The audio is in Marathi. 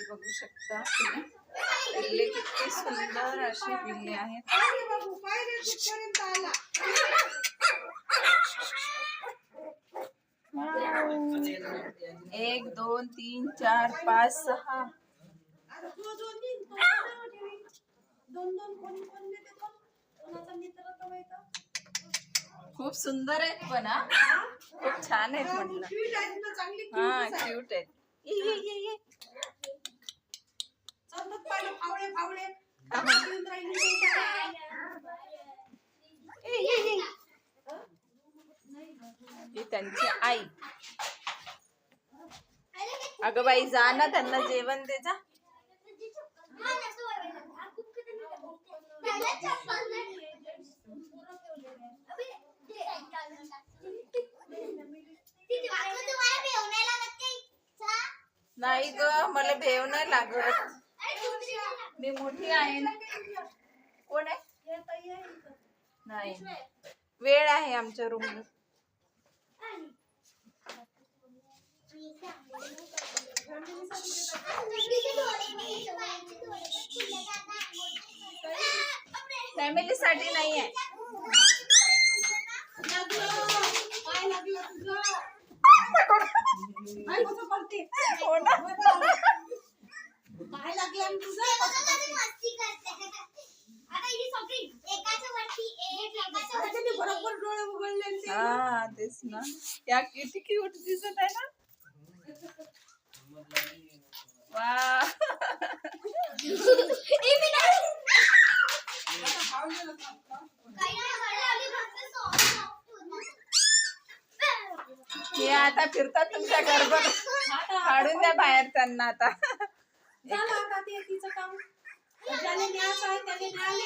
बघू शकता तुम्ही पिल्ले किती सुंदर अशी पिल्ले आहेत. 1 2 3 4 5 6 खूप सुंदर आहेत पण खूप छान आहेत म्हटलं. हा क्यूट आहेत. ही त्यांची आई. अगं बाई जा ना, त्यांना जेवण दे जा. नाही ग, मला भेव नाही लागत. मी मोठी आहे ना. कोण आहे? नाही, वेळ आहे आमच्या रूमला. फॅमिली साठी नाही आहे. हा तेच ना, त्या किती क्यूट दिसत आहे ना. वा हे आता फिरतात तुमच्या घरभर. काढून द्या बाहेर त्यांना आता. तिचं काम ज्याने न्यायचं आहे त्याने न्यायला